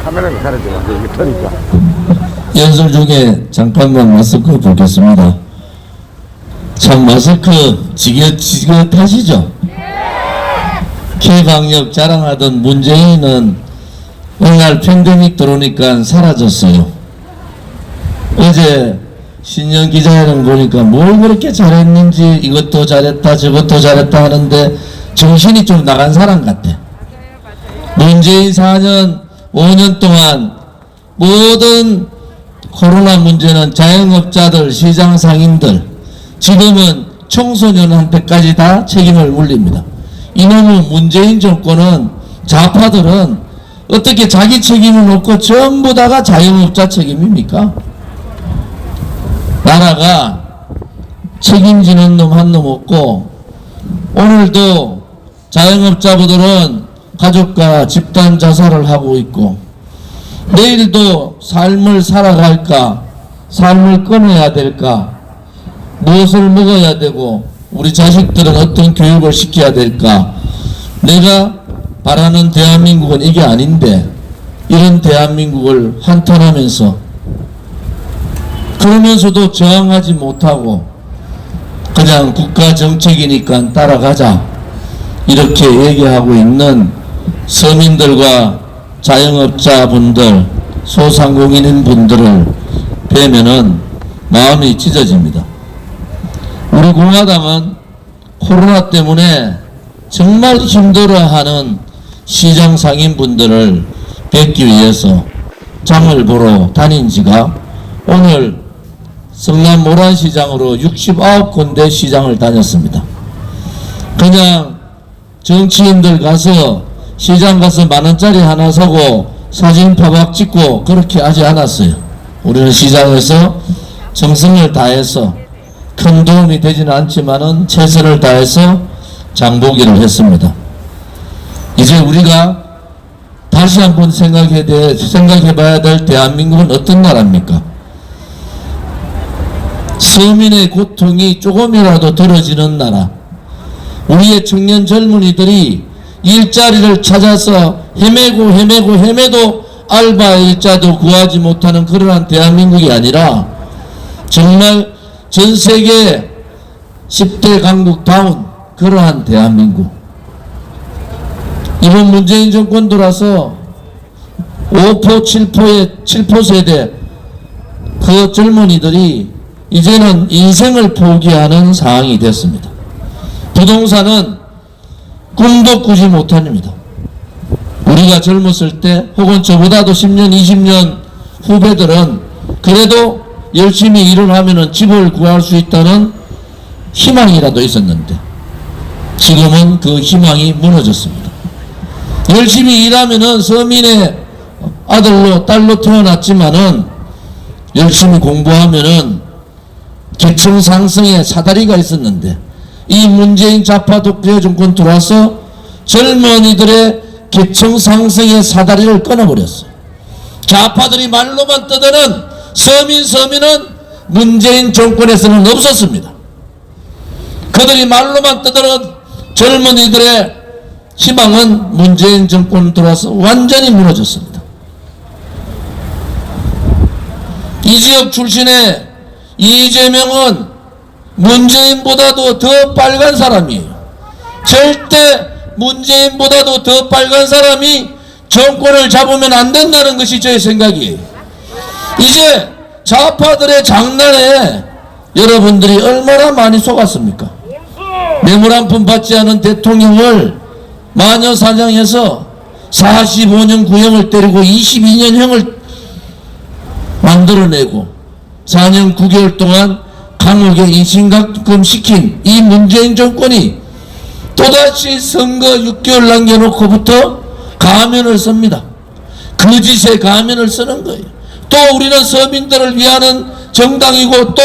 카메라가 가려져 이게 터니까. 연설 중에 잠깐만 마스크 보겠습니다. 참 마스크 지긋하시죠? 개방역 자랑하던 문재인은 오늘 팬데믹 들어오니까 사라졌어요. 어제 신년 기자회견 보니까 뭘 그렇게 잘했는지 이것도 잘했다 저것도 잘했다 하는데 정신이 좀 나간 사람 같아. 문재인 4년 5년 동안 모든 코로나 문제는 자영업자들 시장 상인들 지금은 청소년한테까지 다 책임을 물립니다. 이놈의 문재인 정권은 좌파들은 어떻게 자기 책임은 없고 전부 다가 자영업자 책임입니까? 나라가 책임지는 놈 한 놈 없고 오늘도 자영업자분들은 가족과 집단 자살을 하고 있고 내일도 삶을 살아갈까 삶을 끊어야 될까 무엇을 먹어야 되고 우리 자식들은 어떤 교육을 시켜야 될까 내가 바라는 대한민국은 이게 아닌데 이런 대한민국을 한탄하면서 그러면서도 저항하지 못하고 그냥 국가 정책이니까 따라가자 이렇게 얘기하고 있는 서민들과 자영업자분들 소상공인인 분들을 뵈면은 마음이 찢어집니다. 우리 공화당은 코로나 때문에 정말 힘들어하는 시장 상인분들을 뵙기 위해서 장을 보러 다닌 지가 오늘 성남 모란시장으로 69군데 시장을 다녔습니다. 그냥 정치인들 가서 시장 가서 만원짜리 하나 사고 사진 파박 찍고 그렇게 하지 않았어요. 우리는 시장에서 정성을 다해서 큰 도움이 되지는 않지만은 최선을 다해서 장보기를 했습니다. 이제 우리가 다시 한번 생각해 봐야 될 대한민국은 어떤 나라입니까? 서민의 고통이 조금이라도 덜어지는 나라. 우리의 청년 젊은이들이 일자리를 찾아서 헤매도 알바 일자도 구하지 못하는 그러한 대한민국이 아니라 정말 전 세계 10대 강국다운 그러한 대한민국. 이번 문재인 정권 들어서 5포 7포 세대 그 젊은이들이 이제는 인생을 포기하는 상황이 됐습니다. 부동산은 꿈도 꾸지 못합니다. 우리가 젊었을 때 혹은 저보다도 10년 20년 후배들은 그래도 열심히 일을 하면은 집을 구할 수 있다는 희망이라도 있었는데 지금은 그 희망이 무너졌습니다. 열심히 일하면은 서민의 아들로 딸로 태어났지만은 열심히 공부하면은 계층 상승의 사다리가 있었는데 이 문재인 좌파 독재 정권 들어와서 젊은이들의 계층 상승의 사다리를 끊어버렸어요. 좌파들이 말로만 떠드는 서민은 문재인 정권에서는 없었습니다. 그들이 말로만 떠드는 젊은이들의 희망은 문재인 정권 들어와서 완전히 무너졌습니다. 이 지역 출신의 이재명은 문재인보다도 더 빨간 사람이에요. 절대 문재인보다도 더 빨간 사람이 정권을 잡으면 안 된다는 것이 저의 생각이에요. 이제 좌파들의 장난에 여러분들이 얼마나 많이 속았습니까? 뇌물 한 푼 받지 않은 대통령을 마녀 사냥해서 45년 구형을 때리고 22년형을 만들어내고 4년 9개월 동안 감옥에 인신감금 시킨 이 문재인 정권이 또다시 선거 6개월 남겨놓고부터 가면을 씁니다. 그 짓에 가면을 쓰는 거예요. 또 우리는 서민들을 위하는 정당이고 또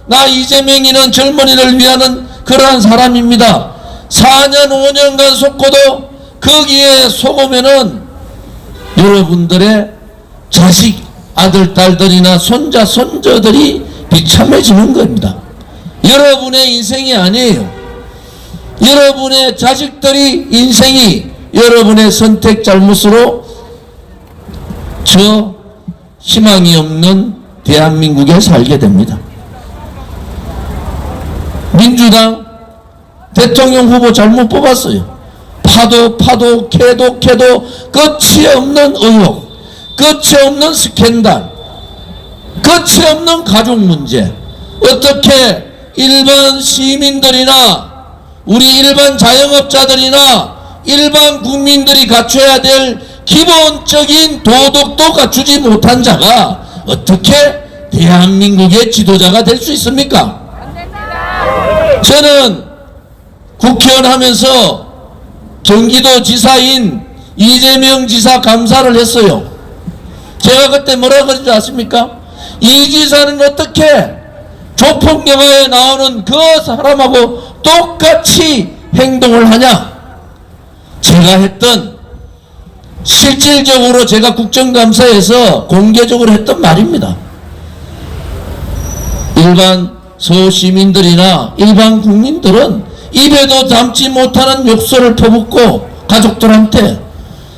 나 이재명이는 젊은이를 위하는 그러한 사람입니다. 4년 5년간 속고도 거기에 속으면은 여러분들의 자식 아들 딸들이나 손자 손자들이 비참해지는 겁니다. 여러분의 인생이 아니에요. 여러분의 자식들이 인생이 여러분의 선택 잘못으로 저 희망이 없는 대한민국에 살게 됩니다. 민주당 대통령 후보 잘못 뽑았어요. 파도 캐도 끝이 없는 의혹, 끝이 없는 스캔들, 끝이 없는 가족 문제. 어떻게 일반 시민들이나 우리 일반 자영업자들이나 일반 국민들이 갖춰야 될 기본적인 도덕도 갖추지 못한 자가 어떻게 대한민국의 지도자가 될 수 있습니까? 저는 국회의원 하면서 경기도 지사인 이재명 지사 감사를 했어요. 제가 그때 뭐라 그랬지 아십니까? 이 지사는 어떻게 조폭 영화에 나오는 그 사람하고 똑같이 행동을 하냐? 제가 했던, 실질적으로 제가 국정감사에서 공개적으로 했던 말입니다. 일반 서시민들이나 일반 국민들은 입에도 담지 못하는 욕설을 퍼붓고 가족들한테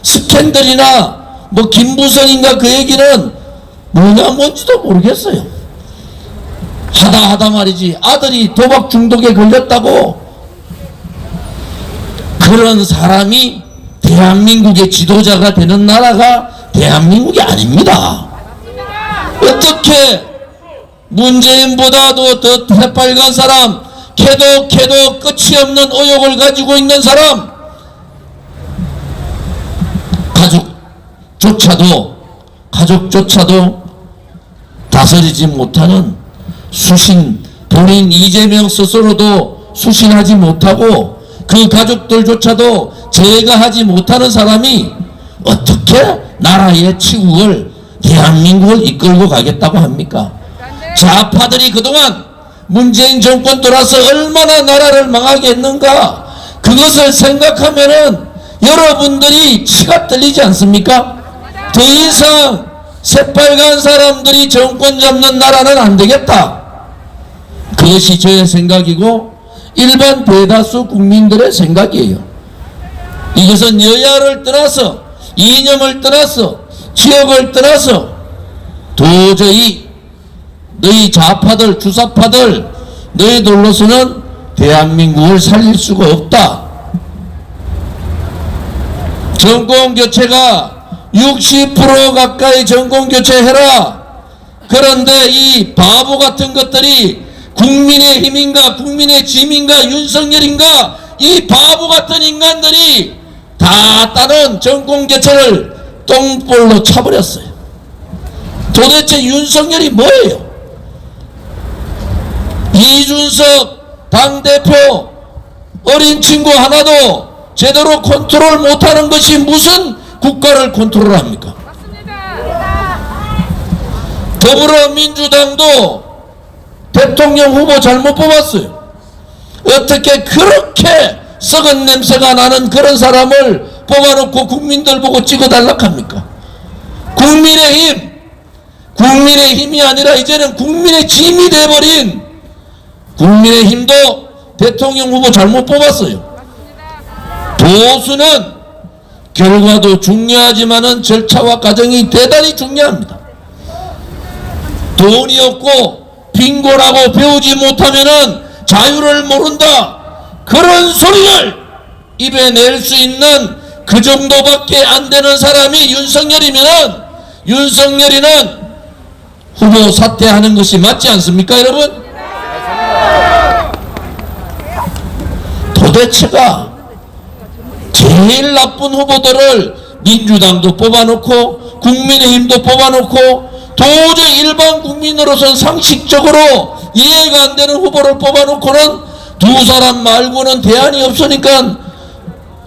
스캔들이나 뭐 김부선인가 그 얘기는 뭔지도 모르겠어요. 하다 말이지 아들이 도박 중독에 걸렸다고. 그런 사람이 대한민국의 지도자가 되는 나라가 대한민국이 아닙니다. 어떻게 문재인보다도 더 새빨간 사람, 캐도 끝이 없는 의혹을 가지고 있는 사람, 가족조차도 다스리지 못하는 수신, 본인 이재명 스스로도 수신하지 못하고 그 가족들조차도 제거하지 못하는 사람이 어떻게 나라의 치국을, 대한민국을 이끌고 가겠다고 합니까? 좌파들이 그동안 문재인 정권 들어와서 얼마나 나라를 망하게 했는가, 그것을 생각하면은 여러분들이 치가 떨리지 않습니까? 더 이상 새빨간 사람들이 정권 잡는 나라는 안 되겠다. 그것이 저의 생각이고 일반 대다수 국민들의 생각이에요. 이것은 여야를 떠나서, 이념을 떠나서, 지역을 떠나서 도저히 너희 좌파들, 주사파들, 너희들로서는 대한민국을 살릴 수가 없다. 정권교체가 60% 가까이 정권교체해라. 그런데 이 바보 같은 것들이 국민의힘인가 국민의짐인가 윤석열인가, 이 바보 같은 인간들이 다 따른 정권교체를 똥볼로 차버렸어요. 도대체 윤석열이 뭐예요? 이준석 당대표 어린 친구 하나도 제대로 컨트롤 못하는 것이 무슨 국가를 컨트롤합니까? 더불어민주당도 대통령 후보 잘못 뽑았어요. 어떻게 그렇게 썩은 냄새가 나는 그런 사람을 뽑아놓고 국민들 보고 찍어달라고 합니까? 국민의힘이 아니라 이제는 국민의 짐이 돼버린 국민의힘도 대통령 후보 잘못 뽑았어요. 보수는 결과도 중요하지만은 절차와 과정이 대단히 중요합니다. 돈이 없고 빈곤하고 배우지 못하면은 자유를 모른다, 그런 소리를 입에 낼 수 있는 그 정도밖에 안 되는 사람이 윤석열이면은, 윤석열이는 후보 사퇴하는 것이 맞지 않습니까, 여러분? 도대체가 제일 나쁜 후보들을 민주당도 뽑아놓고 국민의힘도 뽑아놓고 도저히 일반 국민으로서는 상식적으로 이해가 안 되는 후보를 뽑아놓고는 두 사람 말고는 대안이 없으니까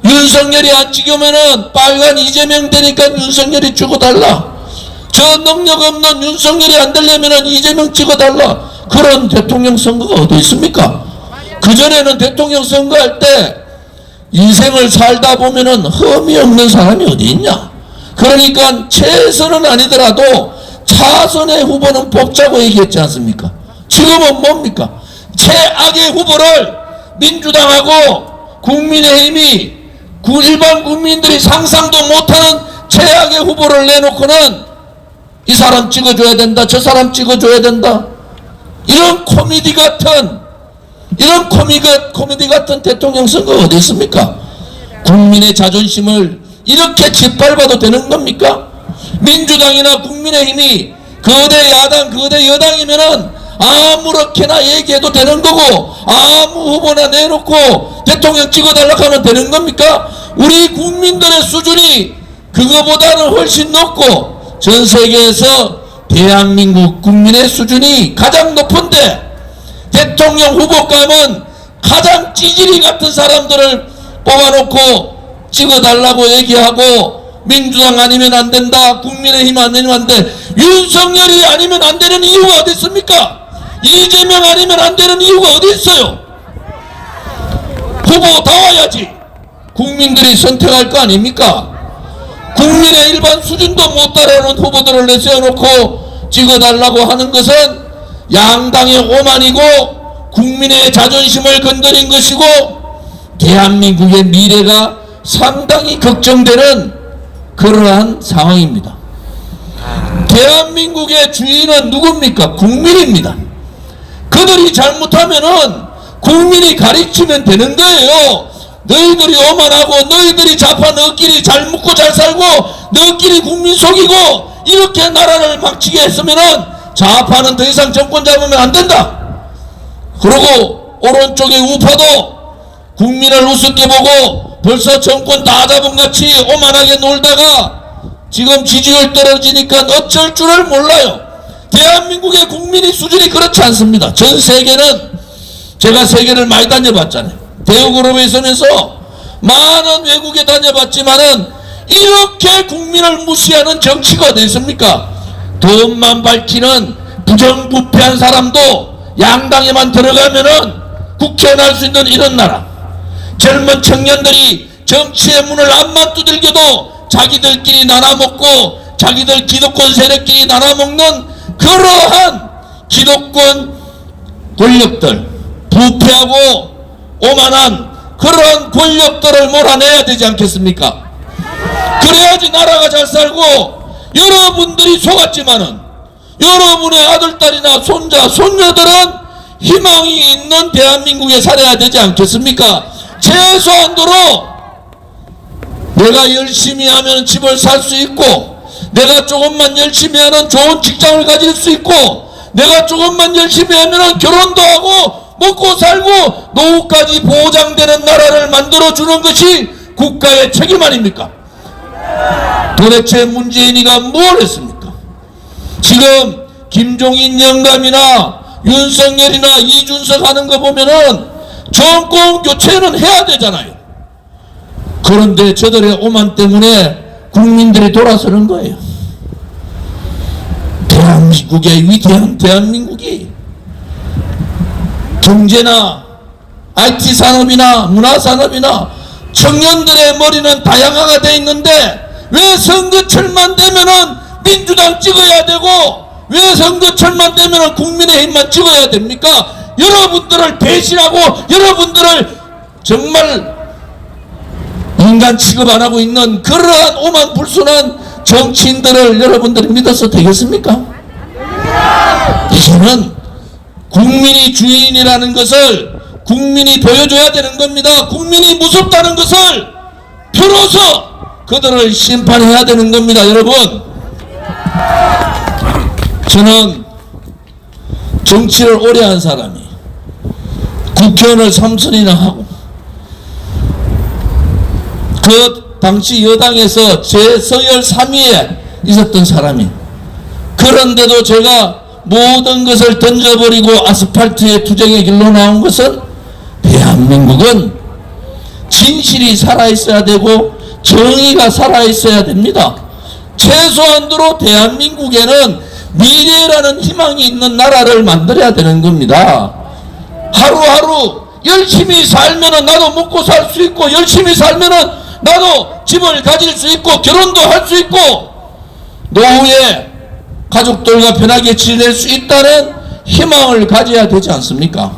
윤석열이 안 찍으면은 빨간 이재명 되니까 윤석열이 찍어달라. 저 능력 없는 윤석열이 안 되려면은 이재명 찍어달라. 그런 대통령 선거가 어디 있습니까? 그전에는 대통령 선거할 때 인생을 살다 보면은 흠이 없는 사람이 어디 있냐? 그러니까 최선은 아니더라도 차선의 후보는 뽑자고 얘기했지 않습니까? 지금은 뭡니까? 최악의 후보를 민주당하고 국민의힘이 일반 국민들이 상상도 못하는 최악의 후보를 내놓고는 이 사람 찍어줘야 된다, 저 사람 찍어줘야 된다, 이런 코미디 같은 대통령 선거 어디 있습니까? 국민의 자존심을 이렇게 짓밟아도 되는 겁니까? 민주당이나 국민의힘이 거대 야당, 거대 여당이면은 아무렇게나 얘기해도 되는 거고, 아무 후보나 내놓고 대통령 찍어달라고 하면 되는 겁니까? 우리 국민들의 수준이 그거보다는 훨씬 높고, 전 세계에서 대한민국 국민의 수준이 가장 높은데, 대통령 후보감은 가장 찌질이 같은 사람들을 뽑아놓고 찍어달라고 얘기하고, 민주당 아니면 안 된다, 국민의힘 아니면 안 돼, 윤석열이 아니면 안 되는 이유가 어디 있습니까? 이재명 아니면 안 되는 이유가 어디 있어요? 후보 다 와야지 국민들이 선택할 거 아닙니까? 국민의 일반 수준도 못 따라오는 후보들을 내세워놓고 찍어달라고 하는 것은 양당의 오만이고 국민의 자존심을 건드린 것이고 대한민국의 미래가 상당히 걱정되는 그러한 상황입니다. 대한민국의 주인은 누굽니까? 국민입니다. 그들이 잘못하면은 국민이 가르치면 되는 거예요. 너희들이 오만하고 너희들이 좌파 너끼리 잘 묻고 잘 살고 너끼리 국민 속이고 이렇게 나라를 망치게 했으면은 좌파는 더 이상 정권 잡으면 안 된다. 그리고 오른쪽의 우파도 국민을 우습게 보고 벌써 정권 다 잡은 같이 오만하게 놀다가 지금 지지율 떨어지니까 어쩔 줄을 몰라요. 대한민국의 국민의 수준이 그렇지 않습니다. 전 세계는, 제가 세계를 많이 다녀봤잖아요. 대우그룹에 있으면서 많은 외국에 다녀봤지만은 이렇게 국민을 무시하는 정치가 어디 있습니까? 돈만 밝히는 부정부패한 사람도 양당에만 들어가면은 국회에 날 수 있는 이런 나라. 젊은 청년들이 정치의 문을 앞만 두들겨도 자기들끼리 나눠먹고 자기들 기득권 세력끼리 나눠먹는 그러한 기득권 권력들, 부패하고 오만한 그런 권력들을 몰아내야 되지 않겠습니까? 그래야지 나라가 잘 살고, 여러분들이 속았지만은 여러분의 아들딸이나 손자, 손녀들은 희망이 있는 대한민국에 살아야 되지 않겠습니까? 최소한도로 내가 열심히 하면 집을 살 수 있고, 내가 조금만 열심히 하면 좋은 직장을 가질 수 있고, 내가 조금만 열심히 하면 결혼도 하고 먹고 살고 노후까지 보장되는 나라를 만들어주는 것이 국가의 책임 아닙니까? 도대체 문재인이가 뭘 했습니까? 지금 김종인 영감이나 윤석열이나 이준석 하는 거 보면은 정권 교체는 해야 되잖아요. 그런데 저들의 오만 때문에 국민들이 돌아서는 거예요. 대한민국의 위대한 대한민국이 경제나 IT 산업이나 문화 산업이나 청년들의 머리는 다양화가 되어 있는데 왜 선거철만 되면은 민주당 찍어야 되고 왜 선거철만 되면은 국민의힘만 찍어야 됩니까? 여러분들을 배신하고 여러분들을 정말 인간 취급 안 하고 있는 그러한 오만불순한 정치인들을 여러분들이 믿어서 되겠습니까? 이제는 국민이 주인이라는 것을 국민이 보여줘야 되는 겁니다. 국민이 무섭다는 것을 비로소 그들을 심판해야 되는 겁니다. 여러분, 저는 정치를 오래 한 사람이 국회의원을 3선이나 하고 그 당시 여당에서 제 서열 3위에 있었던 사람이, 그런데도 제가 모든 것을 던져버리고 아스팔트의 투쟁의 길로 나온 것은 대한민국은 진실이 살아있어야 되고 정의가 살아있어야 됩니다. 최소한도로 대한민국에는 미래라는 희망이 있는 나라를 만들어야 되는 겁니다. 하루하루 열심히 살면은 나도 먹고 살 수 있고, 열심히 살면은 나도 집을 가질 수 있고, 결혼도 할 수 있고, 노후에 가족들과 편하게 지낼 수 있다는 희망을 가져야 되지 않습니까?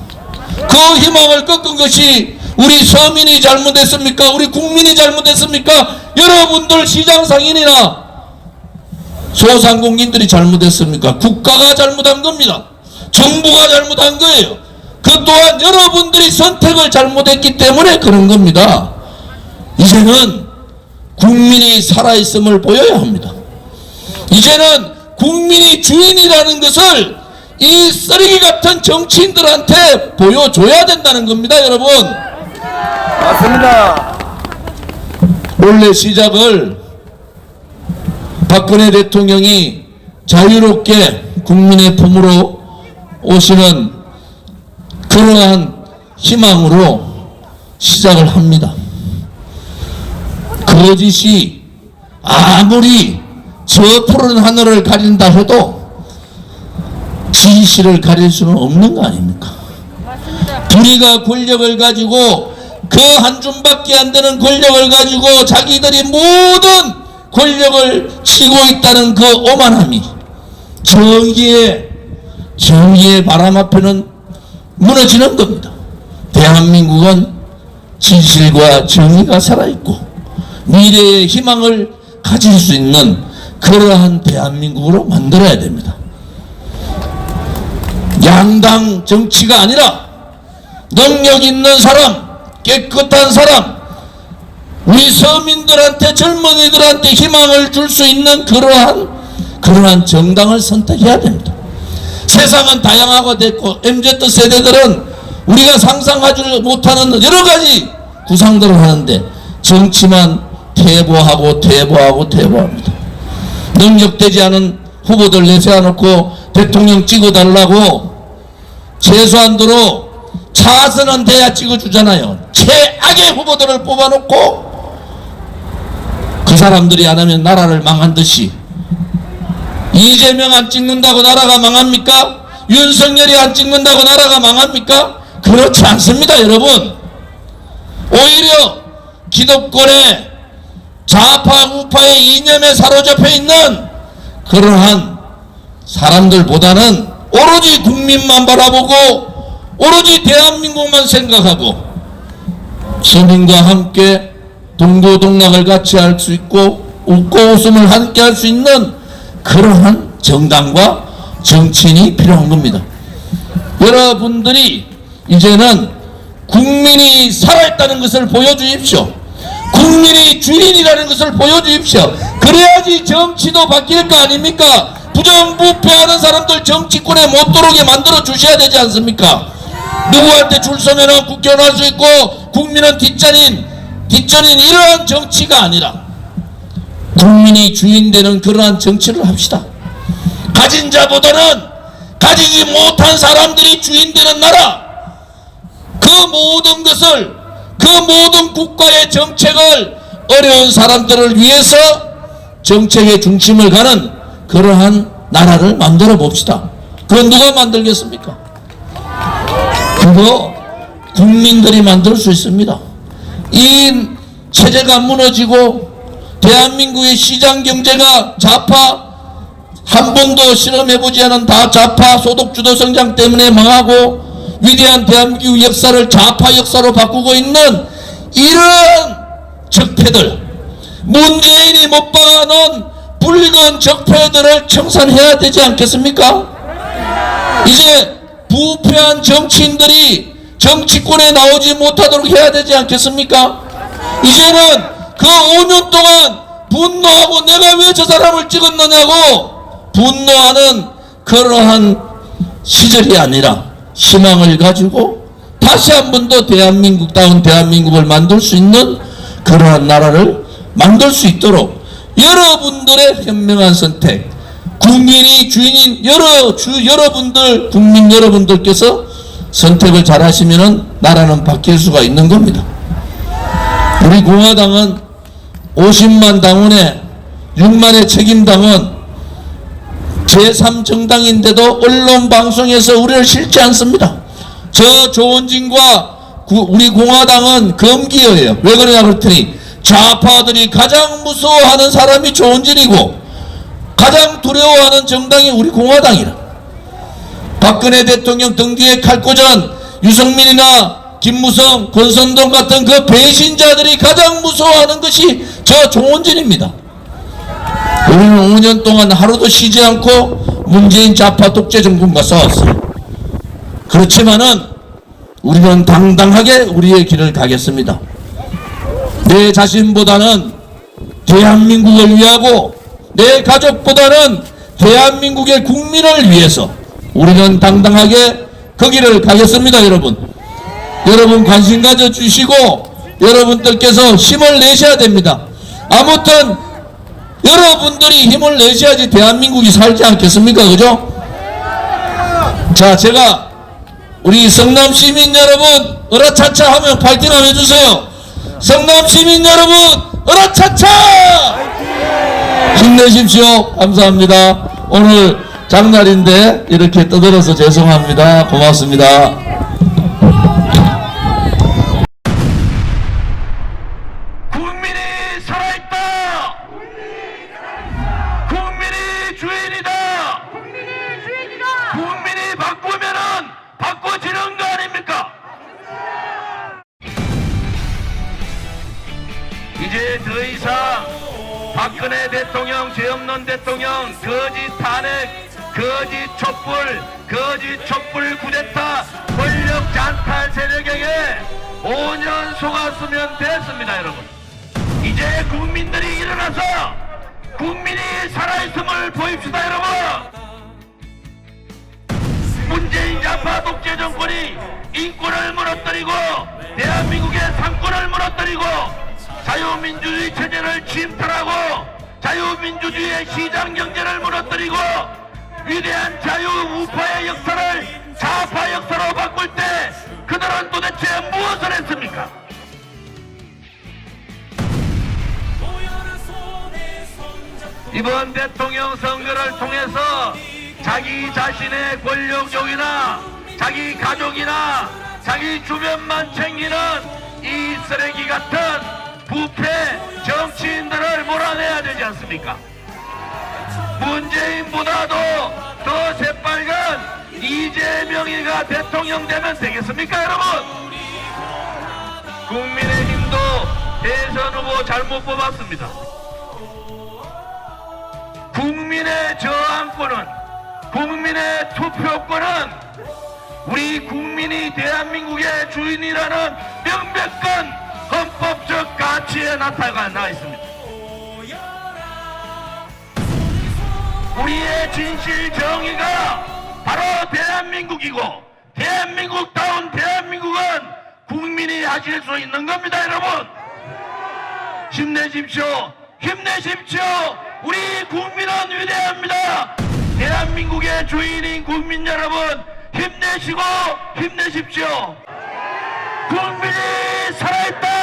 그 희망을 꺾은 것이 우리 서민이 잘못했습니까? 우리 국민이 잘못했습니까? 여러분들 시장 상인이나 소상공인들이 잘못했습니까? 국가가 잘못한 겁니다. 정부가 잘못한 거예요. 그 또한 여러분들이 선택을 잘못했기 때문에 그런 겁니다. 이제는 국민이 살아있음을 보여야 합니다. 이제는 국민이 주인이라는 것을 이 쓰레기 같은 정치인들한테 보여줘야 된다는 겁니다, 여러분. 맞습니다. 원래 시작을 박근혜 대통령이 자유롭게 국민의 품으로 오시는 그러한 희망으로 시작을 합니다. 거짓이 아무리 저 푸른 하늘을 가린다 해도 진실을 가릴 수는 없는 거 아닙니까? 불의가 권력을 가지고 그 한 줌밖에 안 되는 권력을 가지고 자기들이 모든 권력을 쥐고 있다는 그 오만함이 정의의 바람 앞에는 무너지는 겁니다. 대한민국은 진실과 정의가 살아있고 미래의 희망을 가질 수 있는 그러한 대한민국으로 만들어야 됩니다. 양당 정치가 아니라 능력 있는 사람, 깨끗한 사람, 우리 서민들한테 젊은이들한테 희망을 줄 수 있는 그러한 정당을 선택해야 됩니다. 세상은 다양화가 됐고 MZ세대들은 우리가 상상하지 못하는 여러 가지 구상들을 하는데 정치만 퇴보합니다. 능력되지 않은 후보들 내세워놓고 대통령 찍어달라고 최소한도로 차선은 돼야 찍어주잖아요. 최악의 후보들을 뽑아놓고 그 사람들이 안 하면 나라를 망한 듯이 이재명 안 찍는다고 나라가 망합니까? 윤석열이 안 찍는다고 나라가 망합니까? 그렇지 않습니다, 여러분. 오히려 기득권의 좌파 우파의 이념에 사로잡혀 있는 그러한 사람들보다는 오로지 국민만 바라보고 오로지 대한민국만 생각하고 서민과 함께 동고동락을 같이 할 수 있고 웃고 웃음을 함께 할 수 있는 그러한 정당과 정치인이 필요한 겁니다. 여러분들이 이제는 국민이 살아있다는 것을 보여주십시오. 국민이 주인이라는 것을 보여주십시오. 그래야지 정치도 바뀔 거 아닙니까? 부정부패하는 사람들 정치권에 못 들어오게 만들어 주셔야 되지 않습니까? 누구한테 줄 서면은 국회의원 할 수 있고 국민은 뒷전인 이러한 정치가 아니라 국민이 주인 되는 그러한 정치를 합시다. 가진 자보다는 가지지 못한 사람들이 주인 되는 나라, 그 모든 것을, 그 모든 국가의 정책을 어려운 사람들을 위해서 정책의 중심을 가는 그러한 나라를 만들어 봅시다. 그건 누가 만들겠습니까? 그거 국민들이 만들 수 있습니다. 이 체제가 무너지고 대한민국의 시장 경제가 좌파, 한 번도 실험해보지 않은 다 좌파 소득주도 성장 때문에 망하고 위대한 대한민국 역사를 좌파 역사로 바꾸고 있는 이런 적폐들, 문재인이 못 박아놓은 붉은 적폐들을 청산해야 되지 않겠습니까? 이제 부패한 정치인들이 정치권에 나오지 못하도록 해야 되지 않겠습니까? 이제는 그 5년 동안 분노하고 내가 왜 저 사람을 찍었느냐고 분노하는 그러한 시절이 아니라 희망을 가지고 다시 한 번 더 대한민국다운 대한민국을 만들 수 있는 그러한 나라를 만들 수 있도록 여러분들의 현명한 선택, 국민이 주인인 여러분들, 국민 여러분들께서 선택을 잘 하시면은 나라는 바뀔 수가 있는 겁니다. 우리 공화당은 50만 당원에 6만의 책임당원 제3정당인데도 언론 방송에서 우리를 싫지 않습니다. 저 조원진과 우리 공화당은 금기어예요. 왜 그러냐 그랬더니 좌파들이 가장 무서워하는 사람이 조원진이고 가장 두려워하는 정당이 우리 공화당이라. 박근혜 대통령 등 뒤에 칼 꽂은 유승민이나 김무성, 권선동 같은 그 배신자들이 가장 무서워하는 것이 저 조원진입니다. 우리는 5년 동안 하루도 쉬지 않고 문재인 좌파 독재 정권과 싸웠어요. 그렇지만은 우리는 당당하게 우리의 길을 가겠습니다. 내 자신보다는 대한민국을 위하고 내 가족보다는 대한민국의 국민을 위해서 우리는 당당하게 그 길을 가겠습니다. 여러분 관심 가져주시고 여러분들께서 힘을 내셔야 됩니다. 아무튼 여러분들이 힘을 내셔야지 대한민국이 살지 않겠습니까? 그죠? 자, 제가 우리 성남 시민 여러분 으라차차 하면 파이팅 한번 해주세요. 성남 시민 여러분 으라차차 힘내십시오. 감사합니다. 오늘 장날인데 이렇게 떠들어서 죄송합니다. 고맙습니다. 국민이 살아있다. 국민이 주인이다. 국민이 바꾸면은 바꿔지는 거 아닙니까? 이제 더 이상 박근혜 대통령, 죄 없는 대통령, 거짓 탄핵, 거짓 촛불 쿠데타, 권력 잔탈 세력에게 5년 속았으면 됐습니다, 여러분. 이제 국민들이 일어나서 국민이 살아있음을 보입시다, 여러분. 문재인 좌파 독재 정권이 인권을 무너뜨리고 대한민국의 상권을 무너뜨리고 자유민주주의 체제를 침탈하고 자유민주주의의 시장경제를 무너뜨리고 위대한 자유우파의 역사를 좌파 역사로 바꿀 때 그들은 도대체 무엇을 했습니까? 이번 대통령 선거를 통해서 자기 자신의 권력욕이나 자기 가족이나 자기 주변만 챙기는 이 쓰레기 같은 부패 정치인들을 몰아내야 되지 않습니까? 문재인보다도 더 새빨간 이재명이가 대통령 되면 되겠습니까, 여러분? 국민의힘도 대선 후보 잘못 뽑았습니다. 국민의 저항권은, 국민의 투표권은 우리 국민이 대한민국의 주인이라는 명백한 헌법적 가치에 나타나 있습니다. 우리의 진실 정의가 바로 대한민국이고 대한민국다운 대한민국은 국민이 하실 수 있는 겁니다, 여러분. 힘내십시오. 힘내십시오. 우리 국민은 위대합니다. 대한민국의 주인인 국민 여러분 힘내시고 힘내십시오. 국민이 살아있다.